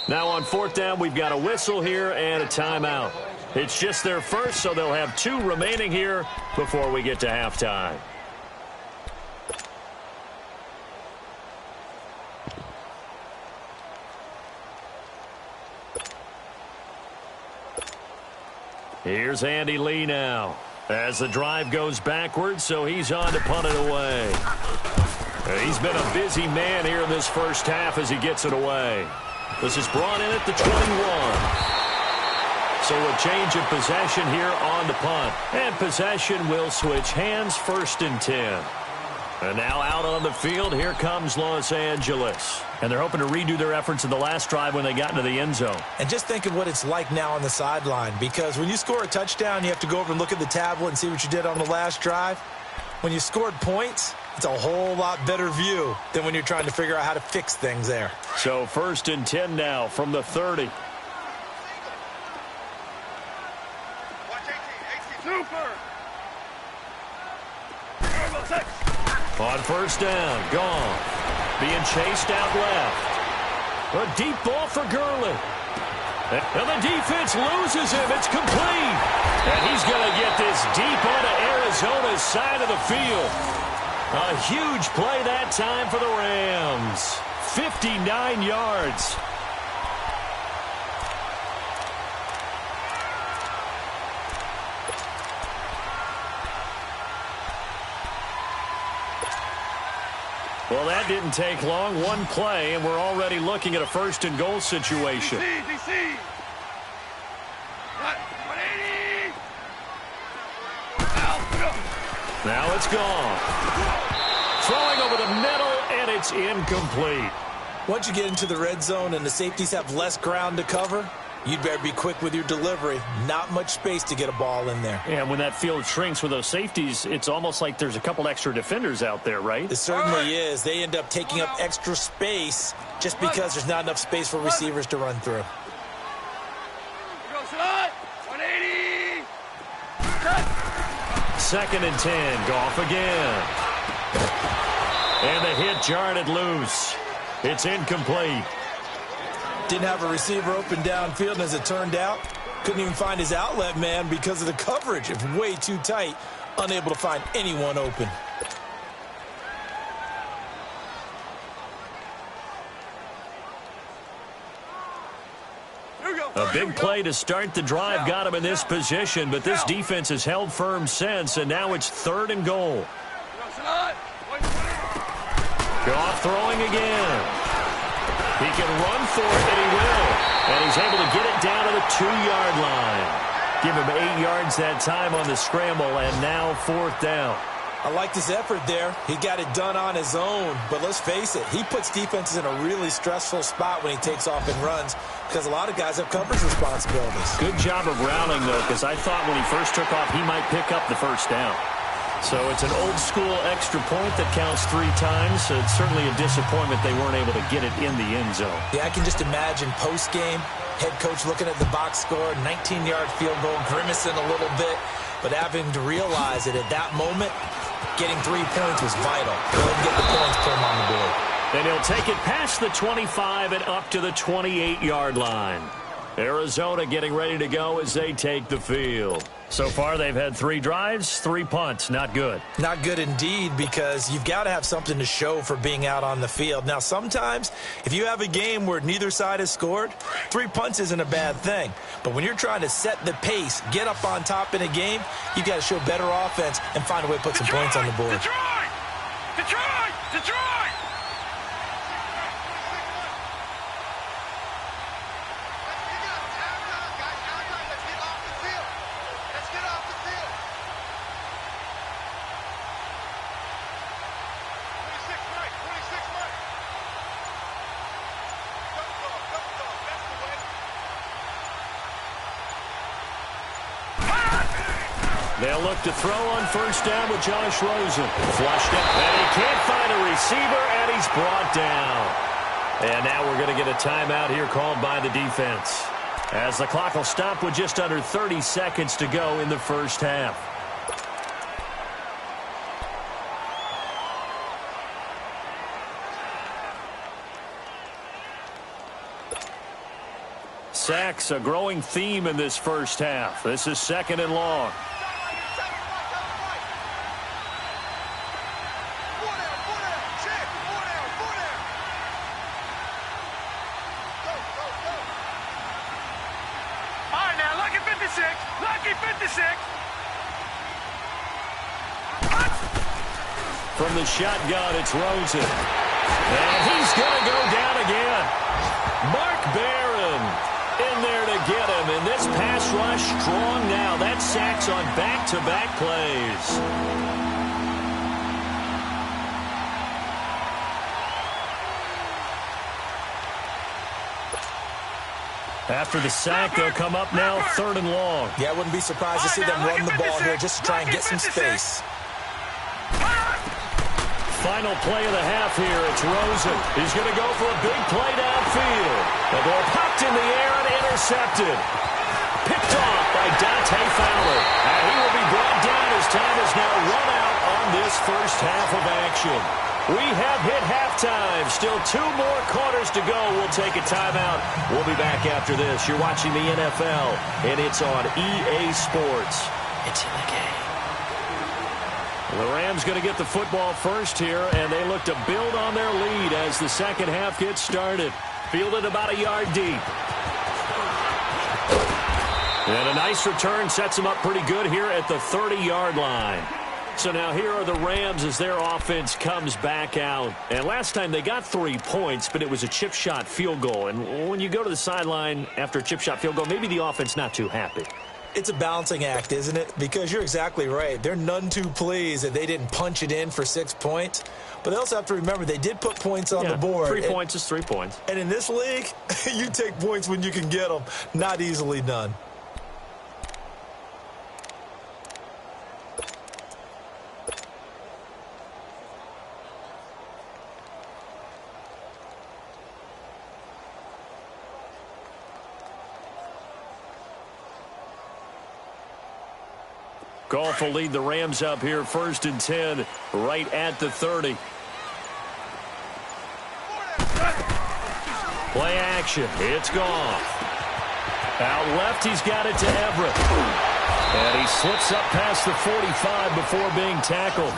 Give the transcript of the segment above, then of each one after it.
Now on fourth down, we've got a whistle here and a timeout. It's just their first, so they'll have 2 remaining here before we get to halftime. Here's Andy Lee now as the drive goes backwards, so he's on to punt it away. He's been a busy man here in this first half as he gets it away. This is brought in at the 21. So a change of possession here on the punt. And possession will switch hands, 1st and 10. And now out on the field, here comes Los Angeles. And they're hoping to redo their efforts in the last drive when they got into the end zone. And just think of what it's like now on the sideline, because when you score a touchdown, you have to go over and look at the tablet and see what you did on the last drive. When you scored points, it's a whole lot better view than when you're trying to figure out how to fix things there. So 1st and 10 now from the 30. On 1st down, gone. Being chased out left. A deep ball for Gurley. And the defense loses him. It's complete. And he's going to get this deep onto Arizona's side of the field. A huge play that time for the Rams. 59 yards. Well, that didn't take long. One play, and we're already looking at a 1st and goal situation. DC. Now it's gone. Throwing over the middle, and it's incomplete. Once you get into the red zone and the safeties have less ground to cover, you'd better be quick with your delivery. Not much space to get a ball in there. Yeah, when that field shrinks with those safeties, it's almost like there's a couple extra defenders out there, right? It certainly is. They end up taking up extra space just because there's not enough space for receivers to run through. 180. 2nd and 10. Goff again. And the hit jarred it loose. It's incomplete. Didn't have a receiver open downfield, and as it turned out, couldn't even find his outlet man because of the coverage. It's way too tight, unable to find anyone open. A big play to start the drive got him in this position, but this defense has held firm since, and now it's 3rd and goal. Goff throwing again. He can run for it, and he will. And he's able to get it down to the 2-yard line. Give him 8 yards that time on the scramble, and now 4th down. I like his effort there. He got it done on his own. But let's face it, he puts defenses in a really stressful spot when he takes off and runs because a lot of guys have coverage responsibilities. Good job of routing, though, because I thought when he first took off, he might pick up the 1st down. So it's an old-school extra point that counts 3 times. So it's certainly a disappointment they weren't able to get it in the end zone. Yeah, I can just imagine post-game, head coach looking at the box score, 19-yard field goal, grimacing a little bit, but having to realize that at that moment, getting 3 points was vital. Go ahead and get the points, put him on the board. And he'll take it past the 25 and up to the 28-yard line. Arizona getting ready to go as they take the field. So far, they've had 3 drives, 3 punts. Not good. Not good indeed, because you've got to have something to show for being out on the field. Now, sometimes, if you have a game where neither side has scored, 3 punts isn't a bad thing. But when you're trying to set the pace, get up on top in a game, you've got to show better offense and find a way to put some points on the board. Detroit! They'll look to throw on 1st down with Josh Rosen. Flushed it, and he can't find a receiver, and he's brought down. And now we're going to get a timeout here called by the defense, as the clock will stop with just under 30 seconds to go in the first half. Sacks a growing theme in this first half. This is 2nd and long. Lucky 56. From the shotgun, it's Rosen. And he's going to go down again. Mark Barron in there to get him. And this pass rush strong now. That's sacks on back-to-back plays. After the sack, they'll come up now 3rd and long. Yeah, I wouldn't be surprised to see them run the ball here just to try and get some space. Final play of the half here. It's Rosen. He's going to go for a big play downfield. The ball popped in the air and intercepted. Picked off by Dante Fowler. And he will be brought down as time is now run out on this first half of action. We have hit halftime. Still 2 more quarters to go. We'll take a timeout. We'll be back after this. You're watching the NFL, and it's on EA Sports. It's in the game. The Rams going to get the football first here, and they look to build on their lead as the second half gets started. Fielded about a yard deep. And a nice return sets them up pretty good here at the 30-yard line. So now here are the Rams as their offense comes back out. And last time they got 3 points, but it was a chip shot field goal. And when you go to the sideline after a chip shot field goal, maybe the offense not too happy. It's a balancing act, isn't it? Because you're exactly right. They're none too pleased that they didn't punch it in for 6 points. But they also have to remember they did put points on the board. 3 points is 3 points. And in this league, you take points when you can get them. Not easily done. Goff will lead the Rams up here 1st and 10 right at the 30. Play action. It's Goff. Out left, he's got it to Everett. And he slips up past the 45 before being tackled.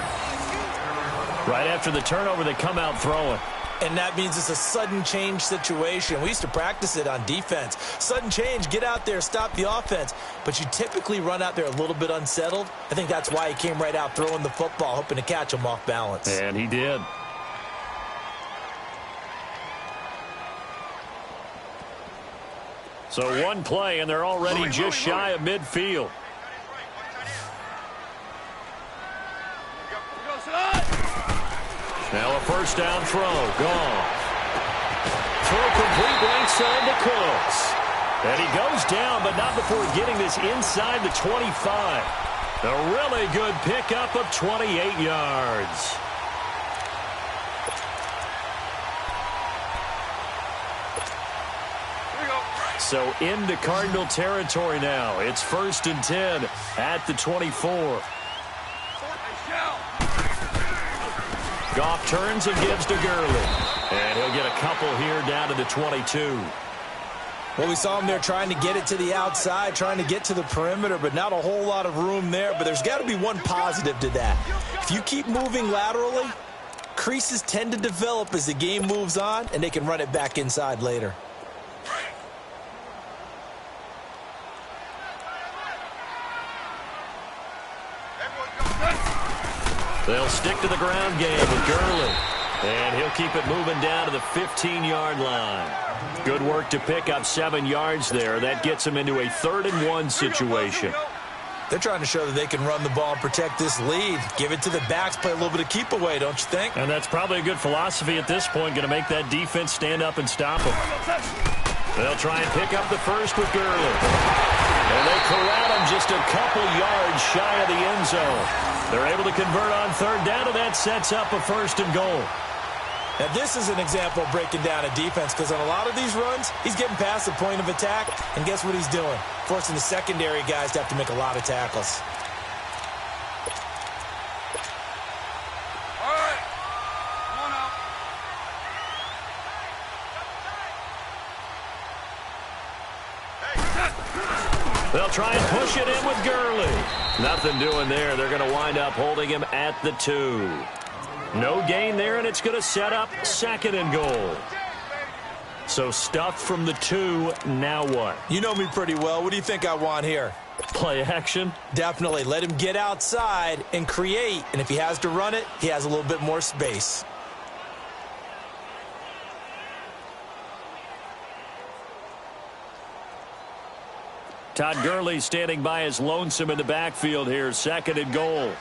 Right after the turnover, they come out throwing. And that means it's a sudden change situation. We used to practice it on defense. Sudden change, get out there, stop the offense. But you typically run out there a little bit unsettled. I think that's why he came right out throwing the football, hoping to catch him off balance. And he did. So one play, and they're already just shy of midfield. Now a first down throw. Gone. Throw complete right side to Cooks. And he goes down, but not before getting this inside the 25. A really good pickup of 28 yards. So into Cardinal territory now. It's 1st and 10 at the 24. Goff turns and gives to Gurley. And he'll get a couple here down to the 22. Well, we saw him there trying to get it to the outside, trying to get to the perimeter, but not a whole lot of room there. But there's got to be one positive to that. If you keep moving laterally, creases tend to develop as the game moves on, and they can run it back inside later. They'll stick to the ground game with Gurley. And he'll keep it moving down to the 15-yard line. Good work to pick up 7 yards there. That gets him into a 3rd and 1 situation. They're trying to show that they can run the ball and protect this lead. Give it to the backs, play a little bit of keep away, don't you think? And that's probably a good philosophy at this point, going to make that defense stand up and stop them. They'll try and pick up the first with Gurley. And they corral him just a couple yards shy of the end zone. They're able to convert on 3rd down, and that sets up a 1st and goal. Now, this is an example of breaking down a defense, because on a lot of these runs, he's getting past the point of attack, and guess what he's doing? Forcing the secondary guys to have to make a lot of tackles. All right. Come on out. They'll try and push it in with Gurley. Nothing doing there. They're going to wind up holding him at the 2. No gain there, and it's going to set up 2nd and goal. So stuffed from the 2, now what? You know me pretty well. What do you think I want here? Play action? Definitely. Let him get outside and create. And if he has to run it, he has a little bit more space. Todd Gurley standing by as lonesome in the backfield here. 2nd and goal.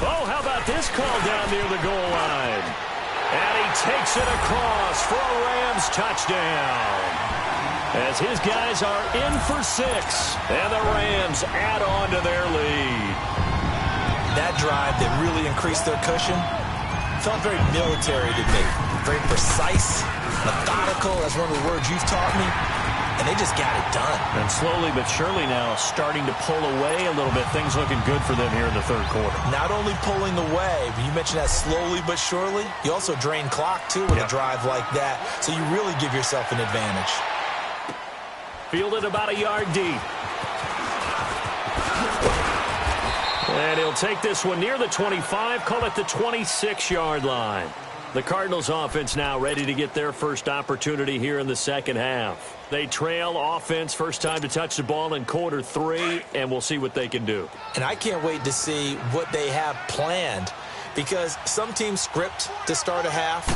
Oh, how about this call down near the goal line? And he takes it across for a Rams touchdown. As his guys are in for 6. And the Rams add on to their lead. That drive that really increased their cushion felt very military to me. Very precise, methodical. That's one of the words you've taught me. And they just got it done. And slowly but surely now starting to pull away a little bit. Things looking good for them here in the 3rd quarter. Not only pulling away, but you mentioned that slowly but surely. You also drain clock, too, with a drive like that. So you really give yourself an advantage. Fielded about a yard deep. And he'll take this one near the 25, call it the 26-yard line. The Cardinals offense now ready to get their first opportunity here in the 2nd half. They trail offense, first time to touch the ball in quarter 3, and we'll see what they can do. And I can't wait to see what they have planned, because some teams script to start a half.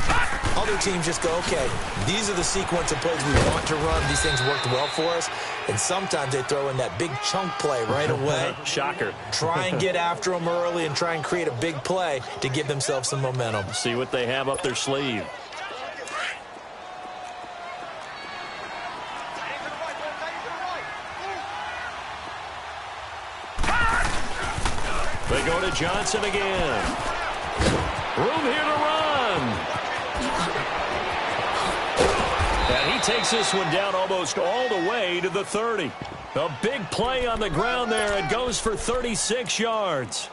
Other teams just go, okay, these are the sequence of plays we want to run. These things worked well for us. And sometimes they throw in that big chunk play right away. Shocker. Try and get after them early and try and create a big play to give themselves some momentum. See what they have up their sleeve. They go to Johnson again. Room here to run. And he takes this one down almost all the way to the 30. A big play on the ground there. It goes for 36 yards.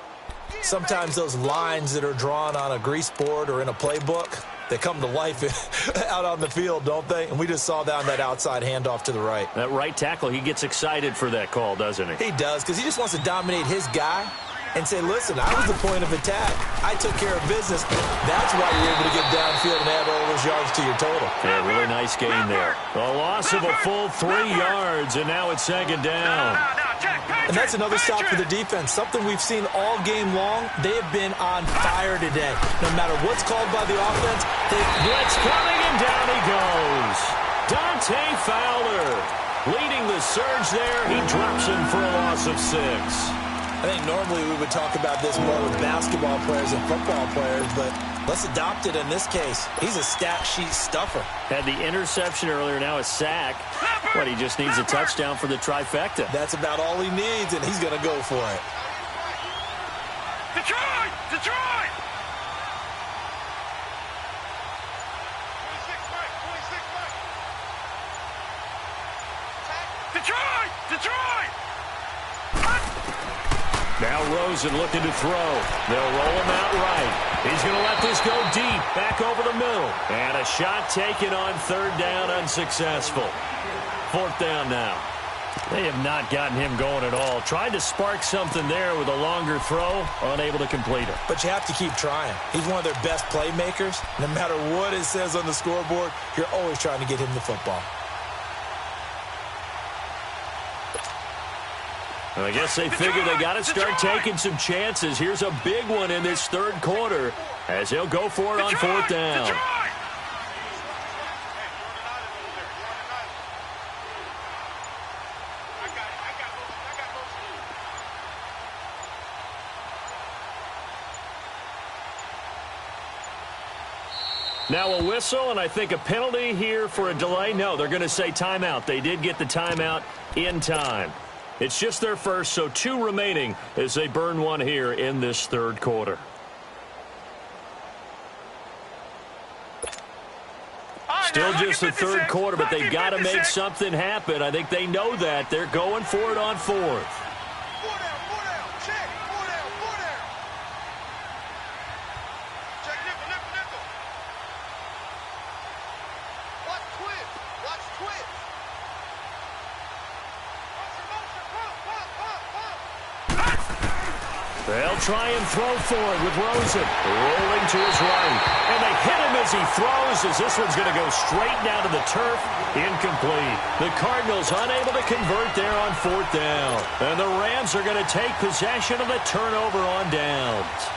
Sometimes those lines that are drawn on a grease board or in a playbook, they come to life out on the field, don't they? And we just saw that on that outside handoff to the right. That right tackle, he gets excited for that call, doesn't he? He does, because he just wants to dominate his guy and say, listen, I was the point of attack. I took care of business. That's why you're able to get downfield and add all those yards to your total. Yeah, really nice gain there. A loss of a full 3 yards, and now it's 2nd down. And that's another stop for the defense. Something we've seen all game long. They have been on fire today. No matter what's called by the offense, blitz coming, and down he goes. Dante Fowler leading the surge there. He drops him for a loss of 6. I think normally we would talk about this more with basketball players and football players, but let's adopt it in this case. He's a stat sheet stuffer. Had the interception earlier, now a sack. But he just needs a touchdown for the trifecta. That's about all he needs, and he's going to go for it. Detroit! Detroit! Detroit! Detroit! Now Rosen looking to throw. They'll roll him out right. He's going to let this go deep, back over the middle. And a shot taken on 3rd down, unsuccessful. 4th down now. They have not gotten him going at all. Tried to spark something there with a longer throw, unable to complete it. But you have to keep trying. He's one of their best playmakers. No matter what it says on the scoreboard, you're always trying to get him the football. I guess they figure they got to start taking some chances. Here's a big one in this 3rd quarter as he'll go for it on 4th down. Now a whistle, and I think a penalty here for a delay. No, they're going to say timeout. They did get the timeout in time. It's just their first, so 2 remaining as they burn one here in this 3rd quarter. Still just the 3rd quarter, but they've got to make something happen. I think they know that. They're going for it on 4th. They'll try and throw for it with Rosen. Rolling to his right. And they hit him as he throws, as this one's going to go straight down to the turf. Incomplete. The Cardinals unable to convert there on 4th down. And the Rams are going to take possession of the turnover on downs.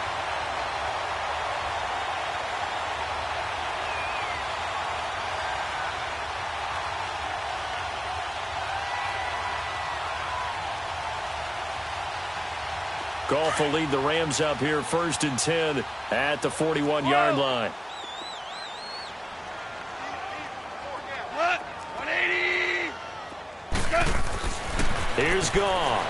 Goff will lead the Rams up here 1st and 10 at the 41-yard line. 180. Here's Goff.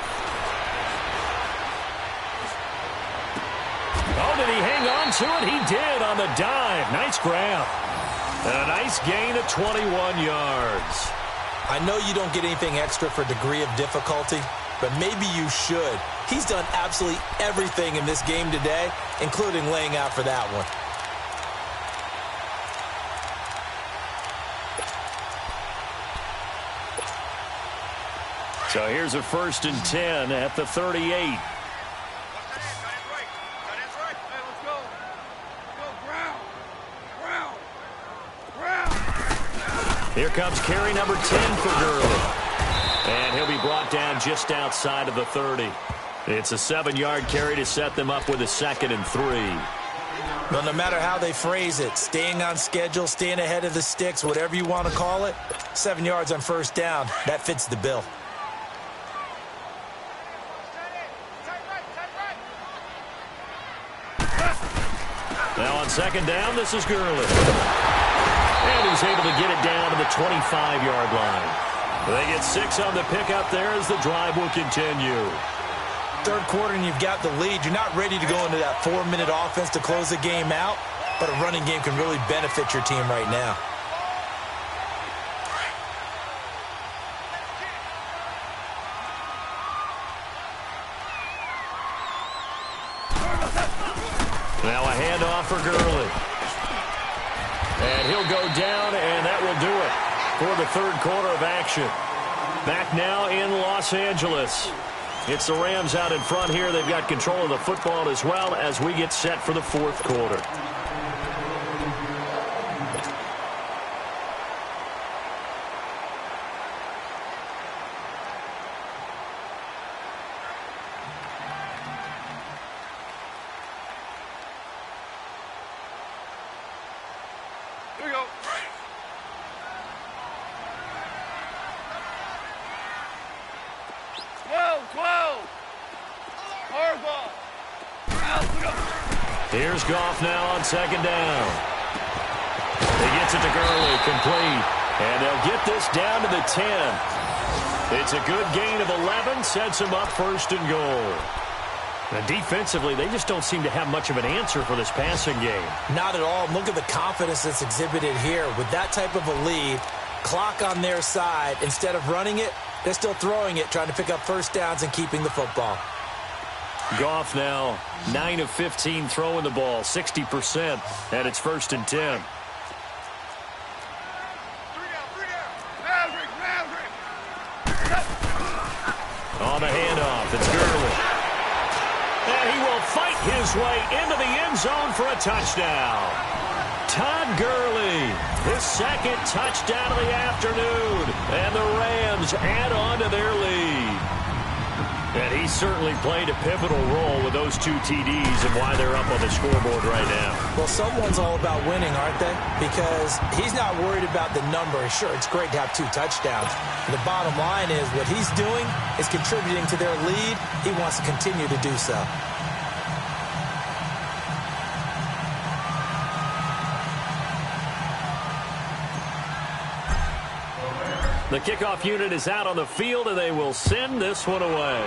Oh, did he hang on to it? He did on the dive. Nice grab. And a nice gain of 21 yards. I know you don't get anything extra for degree of difficulty, but maybe you should. He's done absolutely everything in this game today, including laying out for that one. So here's a 1st and 10 at the 38. Here comes carry number 10 for Gurley. And he'll be brought down just outside of the 30. It's a 7-yard carry to set them up with a 2nd and 3. Well, no matter how they phrase it, staying on schedule, staying ahead of the sticks, whatever you want to call it, 7 yards on 1st down, that fits the bill. Now on 2nd down, this is Gurley. And he's able to get it down to the 25-yard line. They get 6 on the pickup there as the drive will continue. 3rd quarter and you've got the lead. You're not ready to go into that 4-minute offense to close the game out, but a running game can really benefit your team right now. Now a handoff for Gurley. And he'll go down, and that will do it for the 3rd quarter of action. Back now in Los Angeles. It's the Rams out in front here. They've got control of the football as well as we get set for the 4th quarter. Here we go. Here's Goff now on 2nd down. He gets it to Gurley, complete. And they'll get this down to the 10. It's a good gain of 11, sets them up 1st and goal. Now, defensively, they just don't seem to have much of an answer for this passing game. Not at all. Look at the confidence that's exhibited here. With that type of a lead, clock on their side, instead of running it, they're still throwing it, trying to pick up 1st downs and keeping the football. Goff now 9 of 15 throwing the ball, 60%, and it's 1st and 10. On the handoff, it's Gurley. And he will fight his way into the end zone for a touchdown. Todd Gurley, his 2nd touchdown of the afternoon. And the Rams add on to their lead. And he certainly played a pivotal role with those 2 TDs and why they're up on the scoreboard right now. Well, someone's all about winning, aren't they? Because he's not worried about the number. Sure, it's great to have 2 touchdowns. The bottom line is what he's doing is contributing to their lead. He wants to continue to do so. The kickoff unit is out on the field, and they will send this one away.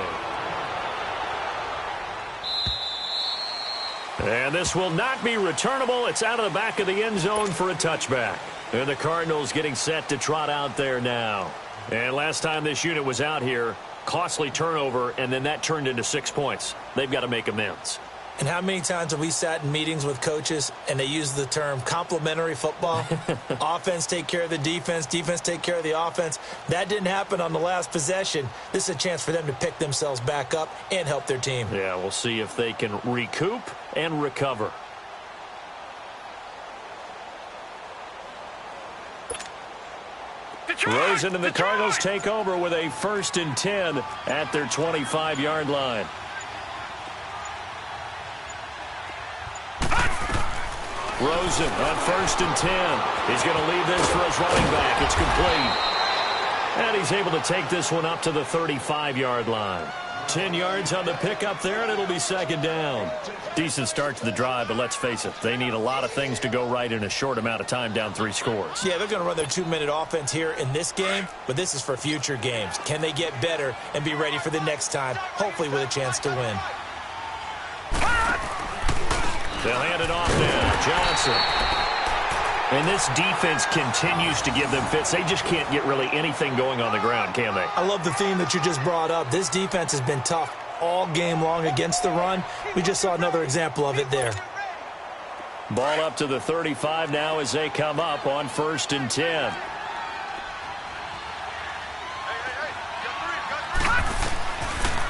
And this will not be returnable. It's out of the back of the end zone for a touchback. And the Cardinals getting set to trot out there now. And last time this unit was out here, costly turnover, and then that turned into 6 points. They've got to make amends. And how many times have we sat in meetings with coaches and they use the term complementary football? Offense take care of the defense, defense take care of the offense. That didn't happen on the last possession. This is a chance for them to pick themselves back up and help their team. Yeah, we'll see if they can recoup and recover. Rosen and the Cardinals take over with a 1st and 10 at their 25-yard line. Rosen on 1st and 10. He's going to leave this for his running back. It's complete. And he's able to take this one up to the 35-yard line. 10 yards on the pickup there, and it'll be 2nd down. Decent start to the drive, but let's face it, they need a lot of things to go right in a short amount of time, down 3 scores. Yeah, they're going to run their 2-minute offense here in this game, but this is for future games. Can they get better and be ready for the next time, hopefully with a chance to win? They'll hand it off now. Johnson. And this defense continues to give them fits. They just can't get really anything going on the ground, can they? I love the theme that you just brought up. This defense has been tough all game long against the run. We just saw another example of it there. Ball up to the 35 now as they come up on 1st and 10.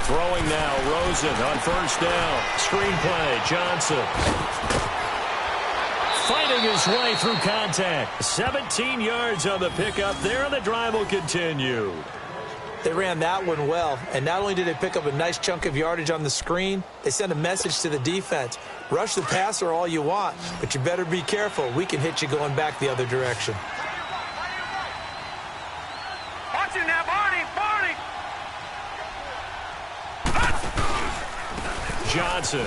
Throwing now, Rosen on 1st down. Screenplay, Johnson. Fighting his way through contact. 17 yards on the pickup there, and the drive will continue. They ran that one well, and not only did they pick up a nice chunk of yardage on the screen, they sent a message to the defense. Rush the passer all you want, but you better be careful. We can hit you going back the other direction. Watch it now, Barney! Johnson.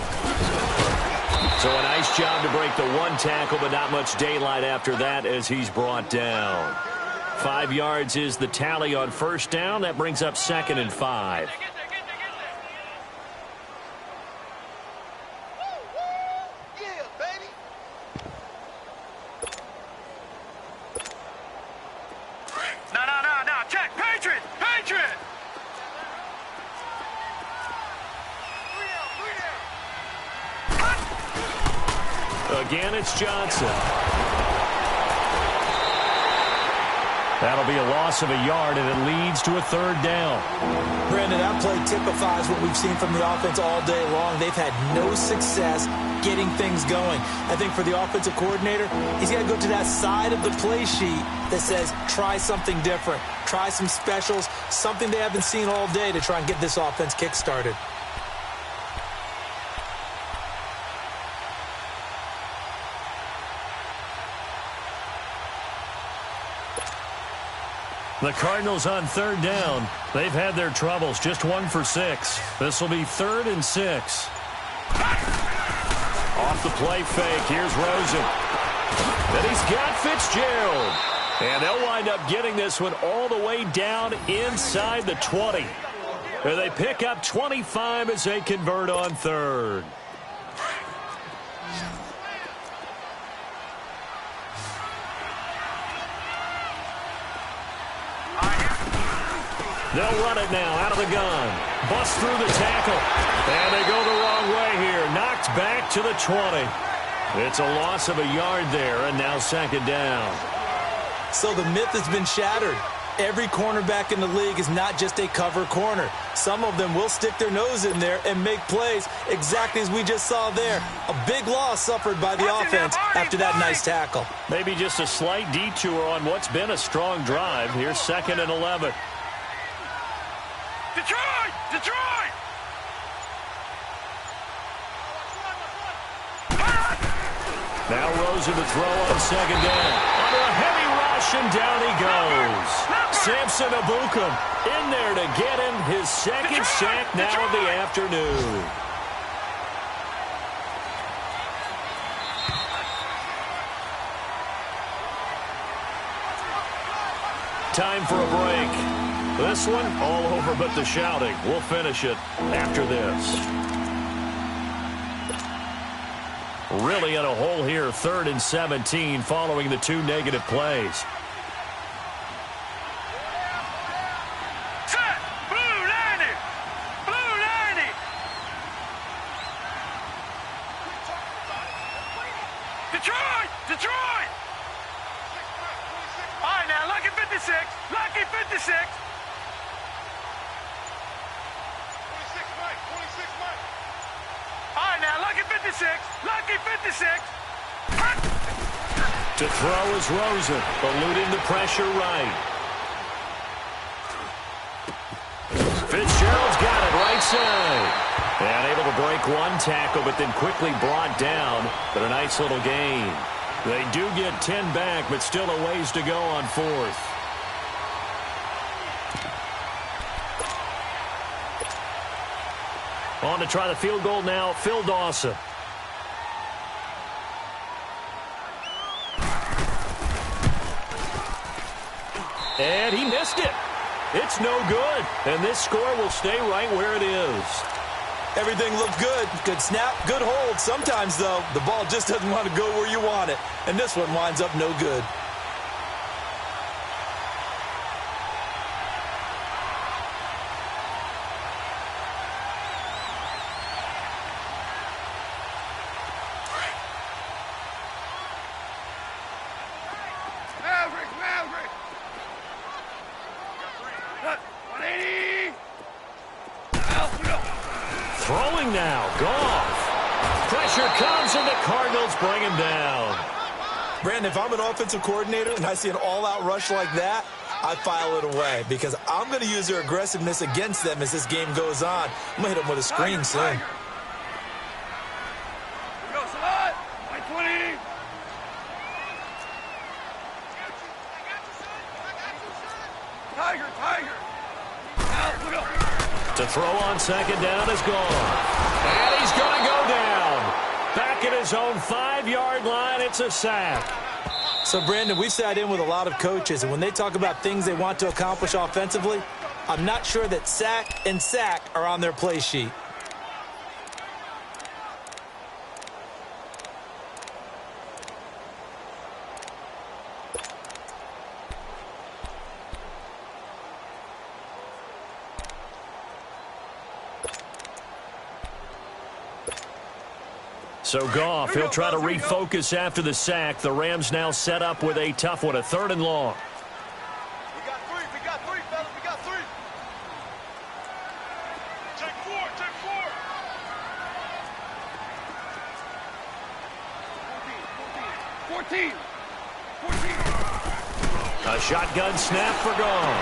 So a nice job to break the 1 tackle, but not much daylight after that as he's brought down. 5 yards is the tally on 1st down. That brings up 2nd and 5. No, check! Patriot! Again, it's Johnson. That'll be a loss of a yard, and it leads to a 3rd down. Brandon, that play typifies what we've seen from the offense all day long. They've had no success getting things going. I think for the offensive coordinator, he's got to go to that side of the play sheet that says, try something different. Try some specials, something they haven't seen all day to try and get this offense kick-started. The Cardinals on 3rd down. They've had their troubles. Just 1 for 6. This will be 3rd and 6. Off the play fake. Here's Rosen. And he's got Fitzgerald. And they'll wind up getting this one all the way down inside the 20. And they pick up 25 as they convert on 3rd. They'll run it now out of the gun. Bust through the tackle. And they go the wrong way here. Knocked back to the 20. It's a loss of a yard there, and now 2nd down. So the myth has been shattered. Every cornerback in the league is not just a cover corner. Some of them will stick their nose in there and make plays exactly as we just saw there. A big loss suffered by the offense after that nice tackle. Maybe just a slight detour on what's been a strong drive. Here's 2nd and 11. Detroit! Now Rosen to throw on 2nd down. Under a heavy rush, and down he goes. Samson Abukum in there to get him his 2nd sack now of the afternoon. Time for a break. This one, all over but the shouting. We'll finish it after this. Really in a hole here, 3rd and 17 following the 2 negative plays. Set! Blue 90! Detroit! Detroit! All right, now, lucky 56. Lucky 56. 26 Mike. 26 Mike. All right, now, lucky 56. Lucky 56. To throw is Rosen, eluding the pressure right. Fitzgerald's got it right side. And able to break one tackle, but then quickly brought down. But a nice little gain. They do get 10 back, but still a ways to go on fourth. On to try the field goal now, Phil Dawson. And he missed it. It's no good. And this score will stay right where it is. Everything looked good. Good snap, good hold. Sometimes, though, the ball just doesn't want to go where you want it. And this one winds up no good. Maverick! 180! Throwing now, Goff. Pressure comes, and the Cardinals bring him down. Brandon, if I'm an offensive coordinator and I see an all-out rush like that, I file it away because I'm going to use their aggressiveness against them as this game goes on. I'm going to hit them with a screen soon. Here we go, Salad! 120! Tiger! To throw on second down is gone. And he's going to go down. Back at his own 5-yard line, it's a sack. So, Brandon, we've sat in with a lot of coaches, and when they talk about things they want to accomplish offensively, I'm not sure that sack and sack are on their play sheet. So Goff, he'll try to refocus after the sack. The Rams now set up with a tough one, a 3rd and long. We got three, fellas, we got three. Take four. 14. A shotgun snap for Goff.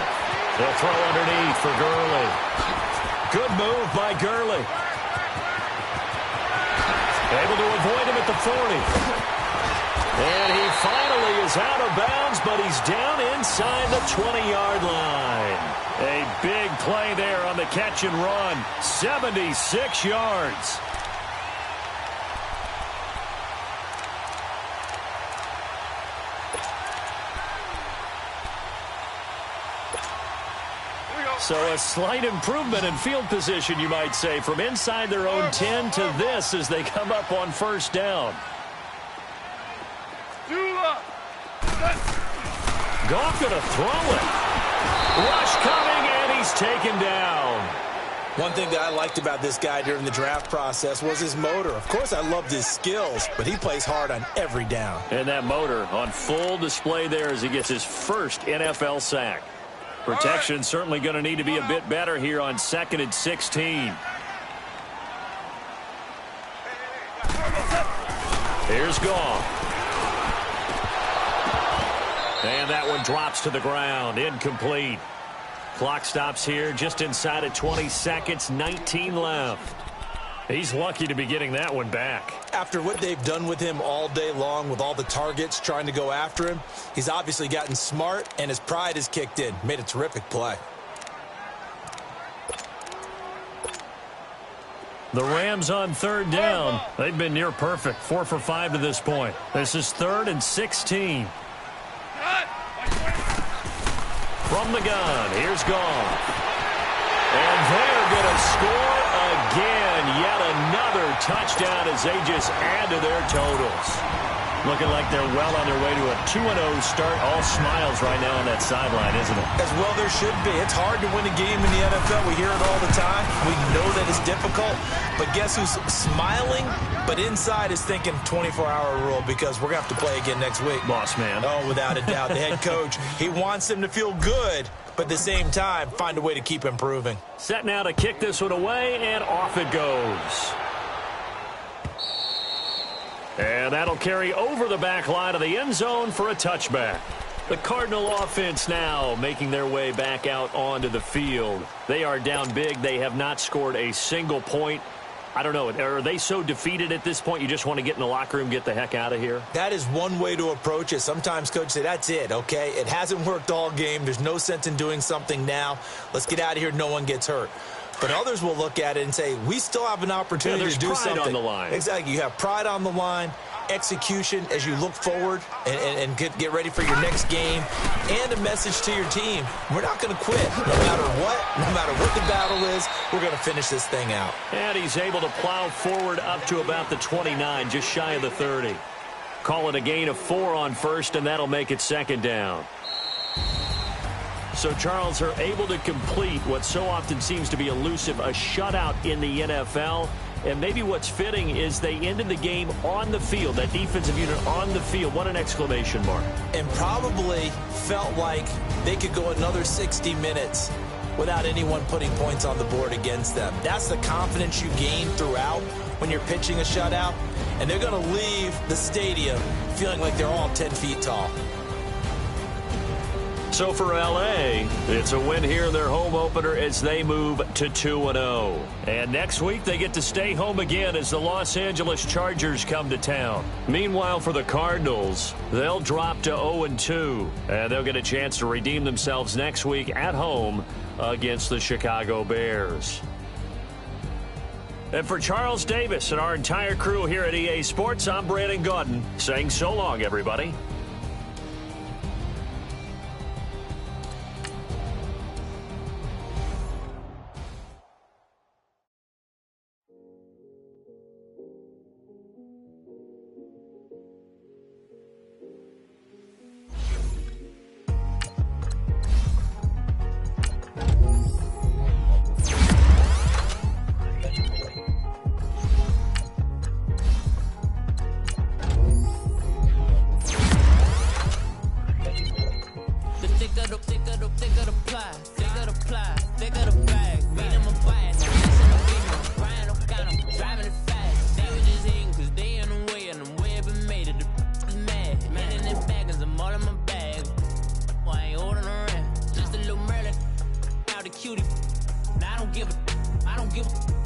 They'll throw underneath for Gurley. Good move by Gurley. Able to avoid him at the 40. And he finally is out of bounds, but he's down inside the 20-yard line. A big play there on the catch and run. 76 yards. So a slight improvement in field position, you might say, from inside their own 10 to this as they come up on 1st down. Goff going to throw it. Rush coming, and he's taken down. One thing that I liked about this guy during the draft process was his motor. Of course, I loved his skills, but he plays hard on every down. And that motor on full display there as he gets his first NFL sack. Protection certainly going to need to be a bit better here on 2nd and 16. Here's Goff. And that one drops to the ground. Incomplete. Clock stops here just inside of 20 seconds. 19 left. He's lucky to be getting that one back. After what they've done with him all day long with all the targets trying to go after him, he's obviously gotten smart, and his pride has kicked in. Made a terrific play. The Rams on 3rd down. They've been near perfect. 4 for 5 to this point. This is 3rd and 16. From the gun, here's Goff. And they're going to score again. Yet another touchdown as they just add to their totals. Looking like they're well on their way to a 2-0 start. All smiles right now on that sideline, isn't it? As well there should be. It's hard to win a game in the NFL. We hear it all the time. We know that it's difficult. But guess who's smiling? But inside is thinking 24-hour rule because we're going to have to play again next week. Boss man. Oh, without a doubt. The head coach, he wants them to feel good, but at the same time, find a way to keep improving. Set now to kick this one away, and off it goes. And that'll carry over the back line of the end zone for a touchback. The Cardinal offense now making their way back out onto the field. They are down big. They have not scored a single point. I don't know. Are they so defeated at this point you just want to get in the locker room, get the heck out of here? That is one way to approach it. Sometimes coaches say, that's it, okay? It hasn't worked all game. There's no sense in doing something now. Let's get out of here. No one gets hurt. But others will look at it and say, we still have an opportunity to do something. There's pride on the line. Exactly. You have pride on the line, execution as you look forward and get ready for your next game, and a message to your team. We're not going to quit. No matter what the battle is, we're going to finish this thing out. And he's able to plow forward up to about the 29, just shy of the 30. Call it a gain of 4 on first, and that'll make it second down. So Charles are able to complete what so often seems to be elusive, a shutout in the NFL. And maybe what's fitting is they ended the game on the field, that defensive unit on the field. What an exclamation mark. And probably felt like they could go another 60 minutes without anyone putting points on the board against them. That's the confidence you gain throughout when you're pitching a shutout. And they're going to leave the stadium feeling like they're all 10 feet tall. So for L.A., it's a win here in their home opener as they move to 2-0. And next week, they get to stay home again as the Los Angeles Chargers come to town. Meanwhile, for the Cardinals, they'll drop to 0-2. And they'll get a chance to redeem themselves next week at home against the Chicago Bears. And for Charles Davis and our entire crew here at EA Sports, I'm Brandon Gaudin saying so long, everybody. I don't give